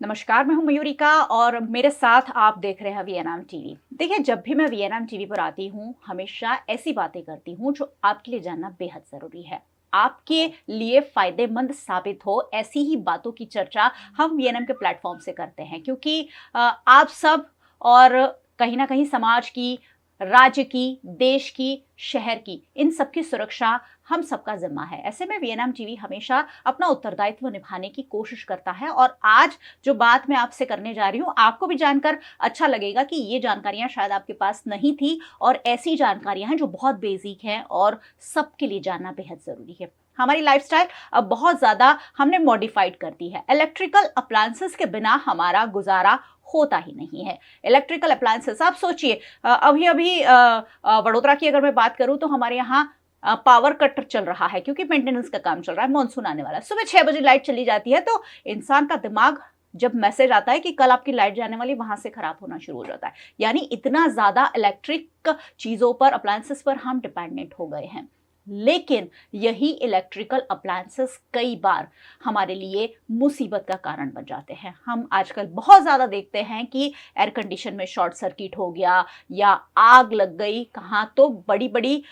नमस्कार, मैं हूं मयूरिका और मेरे साथ आप देख रहे हैं वीएनएम टीवी। देखिए, जब भी मैं वीएनएम टीवी पर आती हूं, हमेशा ऐसी बातें करती हूं जो आपके लिए जानना बेहद ज़रूरी है। आपके लिए फ़ायदेमंद साबित हो, ऐसी ही बातों की चर्चा हम वीएनएम के प्लेटफ़ॉर्म से करते हैं क्योंकि आप सब और कहीं न कहीं समाज की, राज्य की, देश की, शहर की, इन सब की सुरक्षा हम सबका ज़िम्मा है। ऐसे में वीएनएम टीवी हमेशा अपना उत्तरदायित्व निभाने की कोशिश करता है और आज जो बात मैं आपसे करने जा रही हूँ, आपको भी जानकर अच्छा लगेगा कि ये जानकारियाँ शायद आपके पास नहीं थी और ऐसी जानकारियाँ हैं जो बहुत बेसिक हैं और सबके लिए जानना बेहद ज़रूरी है। हमारी लाइफस्टाइल अब बहुत ज़्यादा हमने मॉडिफाइड कर दी है। इलेक्ट्रिकल अप्लायंसेस के बिना हमारा गुजारा होता ही नहीं है। इलेक्ट्रिकल अप्लायंसेस, आप सोचिए, अभी अभी वडोदरा की अगर मैं बात करूं तो हमारे यहाँ पावर कट चल रहा है क्योंकि मेंटेनेंस का काम चल रहा है, मानसून आने वाला है। सुबह 6 बजे लाइट चली जाती है तो इंसान का दिमाग, जब मैसेज आता है कि कल आपकी लाइट जाने वाली, वहां से खराब होना शुरू हो जाता है। यानी इतना ज्यादा इलेक्ट्रिक चीजों पर, अप्लायंसेस पर हम डिपेंडेंट हो गए हैं। लेकिन यही इलेक्ट्रिकल अप्लायंसेस कई बार हमारे लिए मुसीबत का कारण बन जाते हैं। हम आजकल बहुत ज़्यादा देखते हैं कि एयर कंडीशन में शॉर्ट सर्किट हो गया या आग लग गई, कहाँ तो बड़ी बड़ी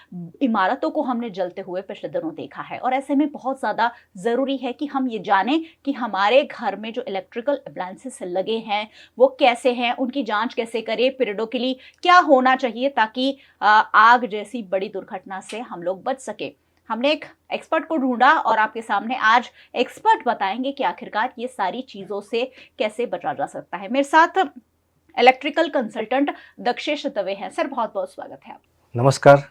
इमारतों को हमने जलते हुए पिछले दिनों देखा है। और ऐसे में बहुत ज़्यादा ज़रूरी है कि हम ये जानें कि हमारे घर में जो इलेक्ट्रिकल अप्लायंसेस लगे हैं वो कैसे हैं, उनकी जाँच कैसे करें, पीरियडोकली क्या होना चाहिए ताकि आग जैसी बड़ी दुर्घटना से हम लोग बच सके। हमने एक एक्सपर्ट को ढूंढा और आपके सामने आज एक्सपर्ट बताएंगे कि आखिरकार ये सारी चीजों से कैसे बचा जा सकता है। मेरे साथ इलेक्ट्रिकल कंसल्टेंट दक्षेश दवे हैं। सर, बहुत बहुत स्वागत है आप। नमस्कार।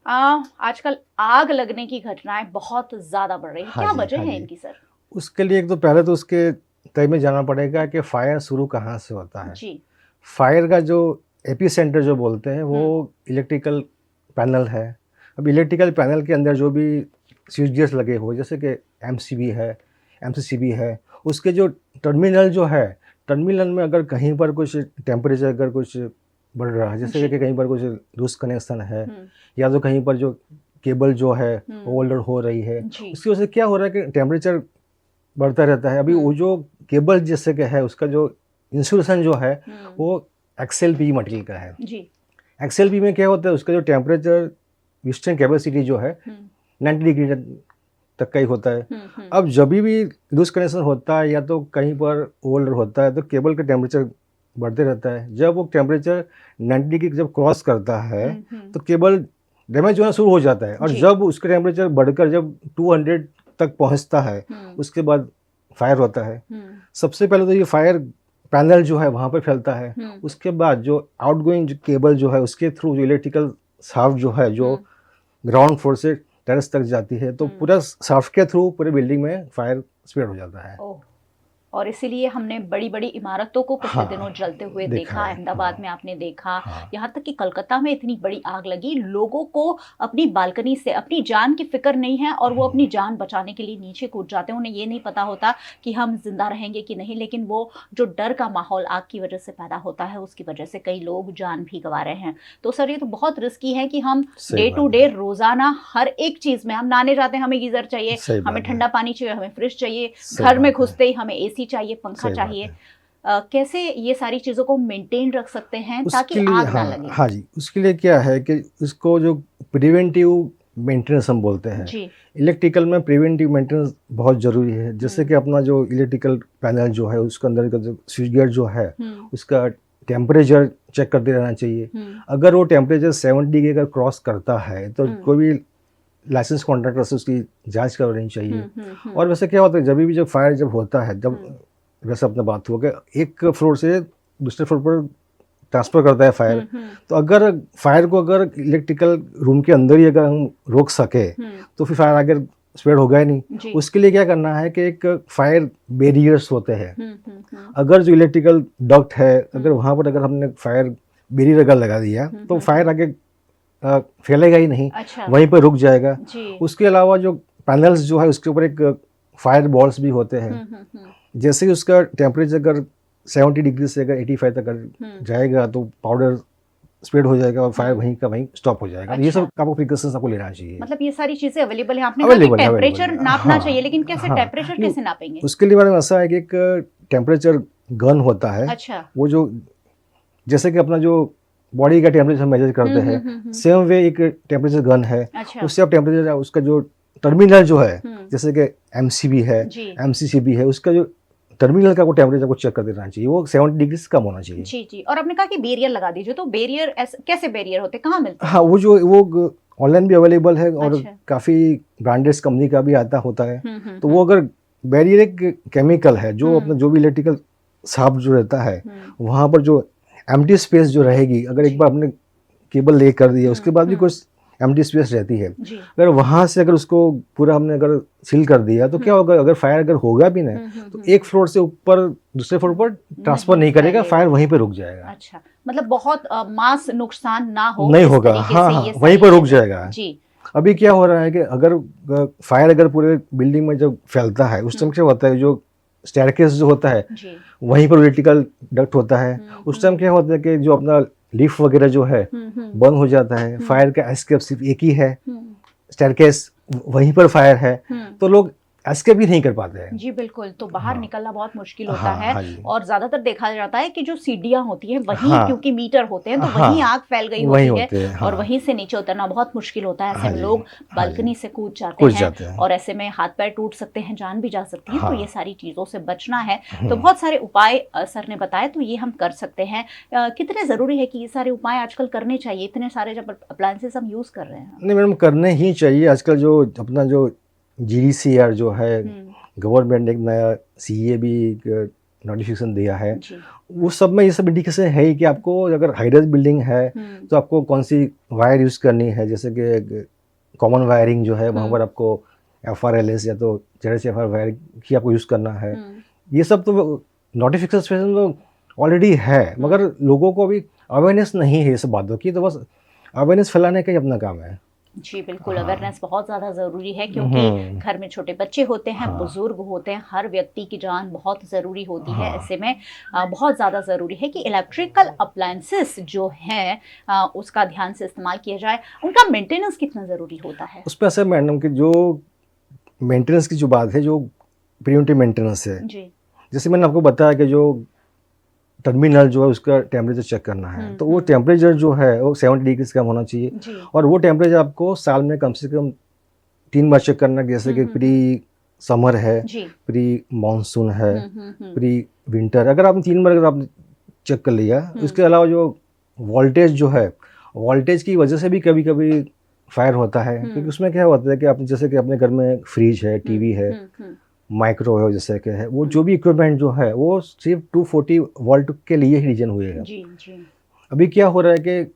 आजकल आग लगने की घटनाएं बहुत ज्यादा बढ़ रही है, क्या वजह है इनकी सर? उसके लिए एक तो पहले तो उसके तय में जाना पड़ेगा कि फायर शुरू कहाँ से होता है जी। फायर का जो एपिसेंटर जो बोलते हैं वो इलेक्ट्रिकल पैनल है। अब इलेक्ट्रिकल पैनल के अंदर जो भी स्विच गियर्स लगे हुए, जैसे कि एमसीबी है, एमसीसीबी है, उसके जो टर्मिनल जो है, टर्मिनल में अगर कहीं पर कुछ टेम्परेचर अगर कुछ बढ़ रहा है, जैसे कि कहीं पर कुछ लूज कनेक्शन है या तो कहीं पर जो केबल जो है ओवरलोड हो रही है, उसकी वजह से क्या हो रहा है कि टेम्परेचर बढ़ता रहता है। अभी वो जो केबल जैसे कि है, उसका जो इंसुलेशन जो है वो XLPE मटेरियल का है जी। XLPE में क्या होता है, उसका जो टेम्परेचर विस्टर्न कैपेसिटी जो है 90 डिग्री तक का ही होता है। अब जब भी लूज कनेक्शन होता है या तो कहीं पर ओवरलोड होता है तो केबल का टेम्परेचर बढ़ते रहता है। जब वो टेम्परेचर 90 डिग्री जब क्रॉस करता है तो केबल डैमेज होना शुरू हो जाता है और जब उसका टेम्परेचर बढ़कर जब 200 तक पहुंचता है उसके बाद फायर होता है। सबसे पहले तो ये फायर पैनल जो है वहाँ पर फैलता है। उसके बाद जो आउटगोइंग जो केबल जो है उसके थ्रू जो इलेक्ट्रिकल शाफ्ट जो है जो ग्राउंड फ्लोर से टेरेस तक जाती है तो पूरा शाफ्ट के थ्रू पूरे बिल्डिंग में फायर स्प्रेड हो जाता है। और इसीलिए हमने बड़ी बड़ी इमारतों को पिछले दिनों जलते हुए देखा। अहमदाबाद में आपने देखा, यहाँ तक कि कलकत्ता में इतनी बड़ी आग लगी, लोगों को अपनी बालकनी से अपनी जान की फिक्र नहीं है और वो अपनी जान बचाने के लिए नीचे कूद जाते हैं। उन्हें ये नहीं पता होता कि हम जिंदा रहेंगे कि नहीं, लेकिन वो जो डर का माहौल आग की वजह से पैदा होता है उसकी वजह से कई लोग जान भी गंवा रहे हैं। तो सर, ये तो बहुत रिस्की है कि हम डे टू डे रोजाना हर एक चीज में, हम नहाने जाते हैं हमें गीजर चाहिए, हमें ठंडा पानी चाहिए, हमें फ्रिज चाहिए, घर में घुसते ही हमें AC चाहिए, पंखा चाहिए। कैसे ये सारी चीजों को मेंटेन रख सकते हैं ताकि आग ना लगे? हाँ जी, उसके लिए क्या है कि उसको जो प्रिवेंटिव मेंटेनेंस हम बोलते हैं जी। इलेक्ट्रिकल में प्रिवेंटिव मेंटेनेंस बहुत जरूरी है। जैसे कि अपना जो इलेक्ट्रिकल पैनल जो है उसके अंदर का जो स्विच गियर जो है उसका टेम्परेचर चेक करते रहना चाहिए। अगर वो टेम्परेचर 70 डिग्री का क्रॉस करता है तो कोई भी लाइसेंस कॉन्ट्रैक्टर से उसकी जांच करनी चाहिए। और वैसे क्या होता है, जब फायर जब होता है, जब वैसे अपना बात हो गया एक फ्लोर से दूसरे फ्लोर पर ट्रांसफ़र करता है फायर, तो अगर फायर को अगर इलेक्ट्रिकल रूम के अंदर ही अगर हम रोक सके तो फिर फायर आगे स्प्रेड होगा ही नहीं। उसके लिए क्या करना है कि एक फायर बैरियर्स होते हैं। अगर जो इलेक्ट्रिकल डक्ट है अगर वहाँ पर अगर हमने फायर बैरियर अगर लगा दिया तो फायर आगे फैलेगा ही नहीं। अच्छा। वहीं पर रुक जाएगा। उसके अलावा जो पैनल्स जो है उसके ऊपर एक फायर बॉल्स भी होते हैं। जैसे ही उसका टेम्परेचर अगर 70 डिग्री से अगर 85 तक जाएगा तो पाउडर स्प्रेड हो जाएगा और फायर वहीं का वहीं स्टॉप हो जाएगा। अच्छा। ये सब आपको प्रिकॉशंस आपको लेना चाहिए। मतलब ये सारी चीजें अवेलेबल है। आपने कहा कि टेम्परेचर नापना चाहिए, लेकिन कैसे टेम्परेचर कैसे नापेंगे? उसके लिए मैडम ऐसा है कि एक टेम्परेचर गन होता है, अच्छा। वो जो जैसे कि अपना जो बॉडी का टेम्परेचर मेजर करते हैं, सेम वे एक टेम्परेचर गन है। अच्छा। उससे आप टेम्परेचर, उसका जो टर्मिनल जो है, हम्म। जैसे कि एमसीबी है, जी एमसीसीबी है, उसका जो टर्मिनल का वो टेम्परेचर को चेक कर देना चाहिए, वो 70 डिग्री से कम होना चाहिए। जी जी। और आपने कहा कि बैरियर लगा दीजिए, तो बैरियर कैसे बैरियर होते हैं, कहाँ मिलते हैं? हाँ, वो ऑनलाइन भी अवेलेबल है और अच्छा। काफ़ी ब्रांडेड कंपनी का भी आता होता है। तो हम्म। वो अगर बैरियर एक केमिकल है जो अपना जो भी इलेक्ट्रिकल शाफ्ट जो रहता है, वहाँ पर जो एम्प्टी स्पेस जो रहेगी, अगर एक बार आपने केबल ले कर दिया उसके बाद भी कुछ एम्प्टी स्पेस रहती है, जी। अगर वहाँ से अगर उसको पूरा हमने अगर सील कर दिया तो क्या होगा, अगर फायर अगर होगा भी ना तो एक फ्लोर से ऊपर दूसरे फ्लोर पर ट्रांसफर नहीं करेगा, फायर वहीं पे रुक जाएगा। अच्छा, मतलब बहुत मास नुकसान ना हो, नहीं इस होगा, तरीके हाँ से हाँ, ये वहीं सारी पर रुक चीजें। जाएगा। जी। अभी क्या हो रहा है कि अगर फायर अगर पूरे बिल्डिंग में जब फैलता है उस टाइम क्या होता है, जो स्टेयरकेस जो होता है जी। वहीं पर इलेक्ट्रिकल डक्ट होता है, उस टाइम क्या होता है कि जो अपना लिफ्ट वगैरह जो है बंद हो जाता है, फायर का एस्केप सिर्फ एक ही है, स्टेयरकेस वहीं पर फायर है, तो लोग एस्केप भी नहीं कर पाते हैं। जी बिल्कुल, तो बाहर हाँ। निकलना बहुत मुश्किल होता हाँ, है। हाँ जी। और ज्यादातर देखा जाता है कि जो सीढ़ियां होती हैं वहीं, हाँ, क्योंकि मीटर होते हैं तो हाँ, वहीं आग फैल गई वहीं होती होते है हैं, हाँ। और वहीं से नीचे उतरना बहुत मुश्किल होता है। ऐसे हाँ में जी, लोग हाँ जी, बालकनी से कूद जाते कूद हैं जाते हैं। और ऐसे में हाथ पैर टूट सकते हैं, जान भी जा सकती है। तो हाँ। ये सारी चीजों से बचना है तो बहुत सारे उपाय सर ने बताए, तो ये हम कर सकते हैं। कितने जरूरी है कि ये सारे उपाय आजकल करने चाहिए, इतने सारे जब अप्लायंसेस हम यूज कर रहे हैं? नहीं मैडम, करने ही चाहिए। आजकल जो अपना जो GDCR जो है, गवर्नमेंट ने एक नया CA भी नोटिफिकेशन दिया है, उस सब में ये सब इंडिकेशन है ही कि आपको अगर हाईराइज बिल्डिंग है तो आपको कौन सी वायर यूज़ करनी है। जैसे कि कॉमन वायरिंग जो है वहाँ पर आपको FRLS या तो ZHFR वायर ही आपको यूज़ करना है। ये सब तो नोटिफिकेशन तो ऑलरेडी है, मगर लोगों को अभी अवेयरनेस नहीं है ये सब बातों की, तो बस अवेयरनेस फैलाने का ही अपना काम है। जी बिल्कुल, अवेयरनेस बहुत ज़्यादा ज़रूरी है, क्योंकि घर में छोटे बच्चे होते हैं, बुजुर्ग होते हैं, हर व्यक्ति की जान बहुत ज़रूरी होती है। ऐसे में बहुत ज़्यादा ज़रूरी है कि इलेक्ट्रिकल अप्लायंसेस जो हैं उसका ध्यान से इस्तेमाल किया जाए। उनका मेंटेनेंस कितना ज़रूरी होता है? उस पर ऐसा मैडम कि जो मेंटेनेंस की जो बात है, जो प्रिवेंटिव मेंटेनेंस है, जी। जैसे मैंने आपको बताया कि जो टर्मिनल जो है उसका टेम्परेचर चेक करना है, तो वो टेम्परेचर जो है वो 70 डिग्री से कम होना चाहिए। और वो टेम्परेचर आपको साल में कम से कम 3 बार चेक करना, जैसे कि प्री समर है, प्री मानसून है, प्री विंटर। अगर आपने 3 बार अगर आपने चेक कर लिया, उसके अलावा जो वोल्टेज जो है, वोल्टेज की वजह से भी कभी कभी फायर होता है, क्योंकि उसमें क्या होता है कि आप जैसे कि अपने घर में फ्रिज है, टीवी है, माइक्रोवेव जैसे कि है, वो जो भी इक्विपमेंट जो है वो सिर्फ 240 वोल्ट के लिए ही डिजाइन हुए हैं। जी जी। अभी क्या हो रहा है कि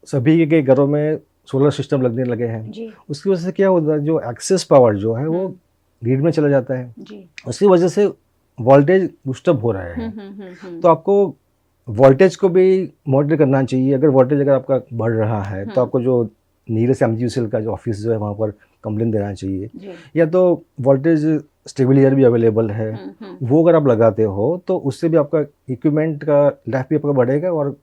सभी के घरों में सोलर सिस्टम लगने लगे हैं, उसकी वजह से क्या होता है, जो एक्सेस पावर जो है वो ग्रिड में चला जाता है, उसकी वजह से वोल्टेज डिस्टर्ब हो रहा है। तो आपको वोल्टेज को भी मॉनिटर करना चाहिए। अगर वोल्टेज अगर आपका बढ़ रहा है तो आपको जो नीयरेस्ट MGUCL का जो ऑफिस जो है वहाँ पर कंप्लेन देना चाहिए, या तो वोल्टेज स्टेबिलाइजर भी अवेलेबल है, वो अगर आप लगाते हो तो उससे भी आपका इक्विपमेंट का लाइफ भी आपका बढ़ेगा और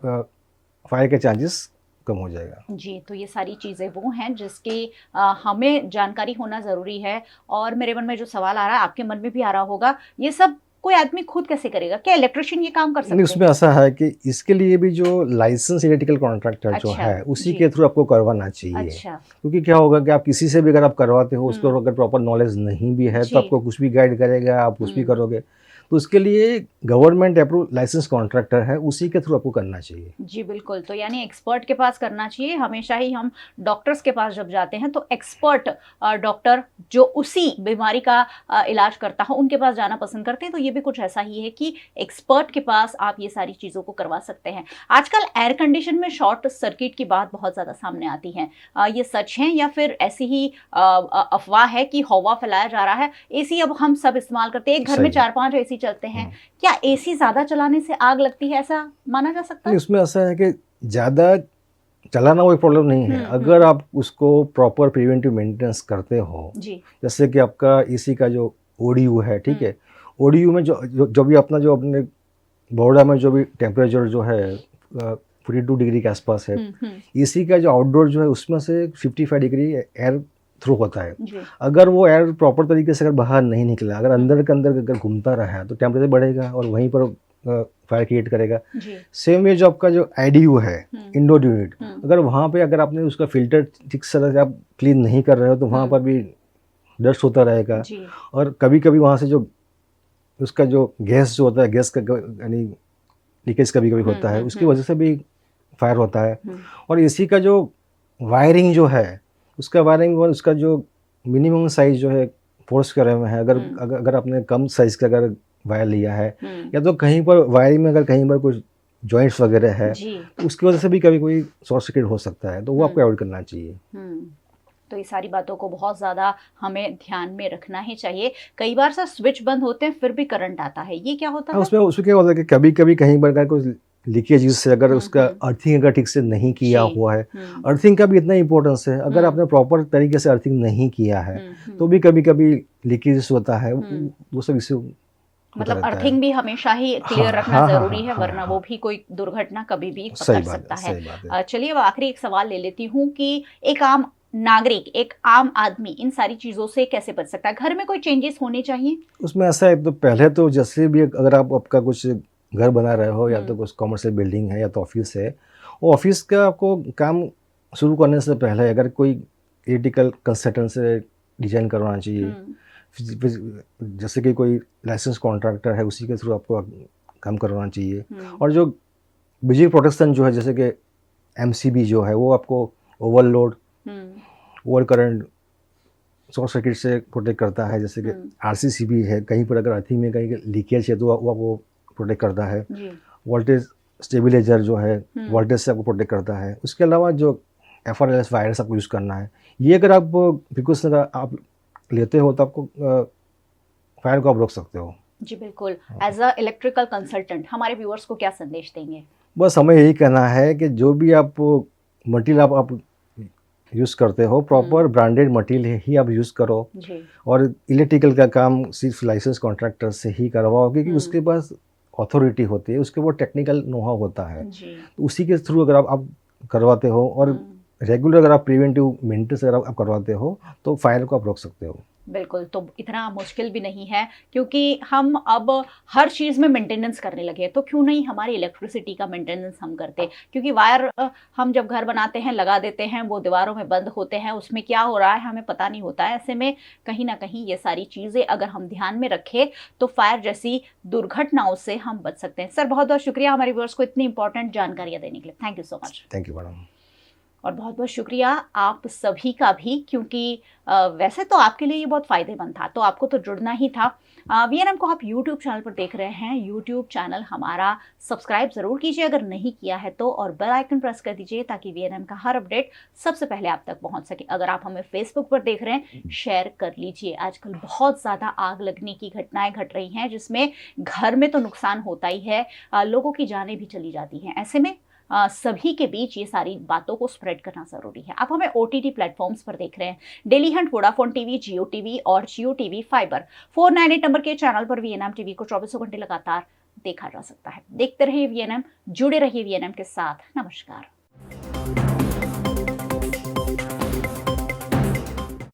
फायर के चांसेस कम हो जाएगा। जी, तो ये सारी चीज़ें वो हैं जिसकी हमें जानकारी होना ज़रूरी है। और मेरे मन में जो सवाल आ रहा है, आपके मन में भी आ रहा होगा, ये सब कोई आदमी खुद कैसे करेगा? क्या इलेक्ट्रिशियन ये काम कर सकते हैं? उसमें ऐसा है कि इसके लिए भी जो लाइसेंस इलेक्ट्रिकल कॉन्ट्रैक्टर जो है उसी के थ्रू आपको करवाना चाहिए। क्योंकि क्या होगा कि आप किसी से भी अगर आप करवाते हो, उसको अगर प्रॉपर नॉलेज नहीं भी है तो आपको कुछ भी गाइड करेगा, आप कुछ भी करोगे, तो उसके लिए गवर्नमेंट अप्रूव लाइसेंस कॉन्ट्रैक्टर है, उसी के थ्रू आपको करना चाहिए। जी बिल्कुल, तो यानी एक्सपर्ट के पास करना चाहिए। हमेशा ही हम डॉक्टर्स के पास जब जाते हैं तो एक्सपर्ट डॉक्टर जो उसी बीमारी का इलाज करता हो उनके पास जाना पसंद करते हैं। तो ये भी कुछ ऐसा ही है कि एक्सपर्ट के पास आप ये सारी चीज़ों को करवा सकते हैं। आजकल एयर कंडीशन में शॉर्ट सर्किट की बात बहुत ज़्यादा सामने आती है, ये सच है या फिर ऐसी ही अफवाह है कि हवा फैलाया जा रहा है? AC अब हम सब इस्तेमाल करते हैं, एक घर में 4-5 AC चलते हैं, क्या AC ज़्यादा चलाने से आग लगती है, ऐसा माना जा सकता है? इसमें ऐसा है कि ज़्यादा चलाना कोई प्रॉब्लम नहीं है, अगर आप उसको प्रॉपर प्रिवेंटिव मेंटेनेंस करते हो। जैसे कि आपका AC का जो ODU है, ठीक है, ODU में जो भी अपना जो अपने बड़ौदा में जो भी टेम्परेचर जो है 42 डिग्री के आसपास है, AC का जो आउटडोर जो है उसमें से 55 डिग्री एयर थ्रू होता है। जी। अगर वो एयर प्रॉपर तरीके से अगर बाहर नहीं निकला, अगर अंदर के अंदर अगर घूमता रहा तो टेम्परेचर बढ़ेगा और वहीं पर फायर क्रिएट करेगा। सेम वे जो आपका जो IDU है, इंडोर यूनिट, अगर वहाँ पे अगर आपने उसका फिल्टर ठीक से आप क्लीन नहीं कर रहे हो तो वहाँ पर भी डस्ट होता रहेगा। और कभी कभी वहाँ से जो उसका जो गैस जो होता है, गैस का यानी लीकेज कभी कभी होता है, उसकी वजह से भी फायर होता है। और इसी का जो वायरिंग जो है, उसका वायरिंग और उसका जो मिनिमम साइज जो है 4 स्क्वायर में है। अगर आपने कम साइज का अगर वायर लिया है या तो कहीं पर वायरिंग में अगर कहीं पर कुछ जॉइंट्स वगैरह है तो उसकी वजह से भी कभी कोई शॉर्ट सर्किट हो सकता है, तो वो आपको अवॉइड करना चाहिए। तो ये सारी बातों को बहुत ज़्यादा हमें ध्यान में रखना ही चाहिए। कई बार सर स्विच बंद होते हैं फिर भी करंट आता है, ये क्या होता है? उसमें क्या होता है कि कभी कभी कहीं पर कुछ लीकेज से अगर उसका अर्थिंग अगर ठीक से नहीं किया हुआ है, अर्थिंग का भी इतना इंपॉर्टेंस है। अगर आपने प्रॉपर तरीके से अर्थिंग नहीं किया है तो भी कभी कभी लीकेज होता है, वो सब इश्यू मतलब अर्थिंग भी हमेशा ही क्लियर रखना जरूरी है, वरना वो भी कोई दुर्घटना कभी भी कर सकता है। चलिए अब आखिरी एक सवाल ले लेती हूँ कि एक आम नागरिक, एक आम आदमी इन सारी चीजों से कैसे बच सकता है? घर में कोई चेंजेस होने चाहिए? उसमें ऐसा है, तो पहले तो जैसे भी अगर आप आपका कुछ घर बना रहे हो या तो कुछ कॉमर्शियल बिल्डिंग है या तो ऑफिस है, वो ऑफिस का आपको काम शुरू करने से पहले अगर कोई इलेक्ट्रिकल कंसल्टेंट से डिजाइन करवाना चाहिए। जैसे कि कोई लाइसेंस कॉन्ट्रैक्टर है, उसी के थ्रू आपको काम करवाना चाहिए। और जो बिजली प्रोटेक्शन जो है, जैसे कि MCB जो है, वो आपको overload, over current, short circuit से प्रोटेक्ट करता है। जैसे कि RCCB है, कहीं पर अगर अर्थिंग में कहीं लीकेज है तो वो आपको प्रोटेक्ट करता है। वोल्टेज स्टेबिलाइजर जो है, वोल्टेज से आपको प्रोटेक्ट करता है। उसके अलावा जो FRLS वायर्स आपको यूज़ करना है, ये अगर आप प्रिकॉशन आप लेते हो तो आपको फायर को आप रोक सकते हो। जी बिल्कुल। एज अ इलेक्ट्रिकल कंसल्टेंट हमारे व्यूअर्स को क्या संदेश देंगे? बस हमें यही कहना है कि जो भी आप मटेरियल आप यूज़ करते हो, प्रॉपर ब्रांडेड मटेरियल ही आप यूज़ करो। और इलेक्ट्रिकल का काम सिर्फ लाइसेंस कॉन्ट्रैक्टर से ही करवाओ, क्योंकि उसके पास अथॉरिटी होती है, उसके वो टेक्निकल नो हाउ होता है। तो उसी के थ्रू अगर आप करवाते हो और रेगुलर अगर आप प्रिवेंटिव मेंटेनेंस अगर आप करवाते हो तो फायर को आप रोक सकते हो। बिल्कुल, तो इतना मुश्किल भी नहीं है, क्योंकि हम अब हर चीज़ में मेंटेनेंस करने लगे, तो क्यों नहीं हमारी इलेक्ट्रिसिटी का मेंटेनेंस हम करते। क्योंकि वायर हम जब घर बनाते हैं लगा देते हैं, वो दीवारों में बंद होते हैं, उसमें क्या हो रहा है हमें पता नहीं होता है। ऐसे में कहीं ना कहीं ये सारी चीज़ें अगर हम ध्यान में रखें तो फायर जैसी दुर्घटनाओं से हम बच सकते हैं। सर बहुत बहुत शुक्रिया हमारे व्यूअर्स को इतनी इंपॉर्टेंट जानकारियाँ देने के लिए। Thank you so much. Thank you madam. और बहुत बहुत शुक्रिया आप सभी का भी, क्योंकि वैसे तो आपके लिए ये बहुत फ़ायदेमंद था, तो आपको तो जुड़ना ही था। VNM को आप YouTube चैनल पर देख रहे हैं, YouTube चैनल हमारा सब्सक्राइब ज़रूर कीजिए अगर नहीं किया है तो, और बेल आइकन प्रेस कर दीजिए ताकि VNM का हर अपडेट सबसे पहले आप तक पहुंच सके। अगर आप हमें Facebook पर देख रहे हैं, शेयर कर लीजिए। आजकल बहुत ज़्यादा आग लगने की घटनाएं घट रही हैं, जिसमें घर में तो नुकसान होता ही है, लोगों की जानें भी चली जाती हैं। ऐसे में सभी के बीच ये सारी बातों को स्प्रेड करना ज़रूरी है। आप हमें OTT प्लेटफॉर्म्स पर देख रहे हैं, डेली हंट, वोडाफोन टीवी, जियो टीवी और जियो टीवी फाइबर। 498 नंबर के चैनल पर VNM टीवी को 24 घंटे लगातार देखा जा सकता है। देखते रहिए VNM, जुड़े रहिए VNM के साथ। नमस्कार।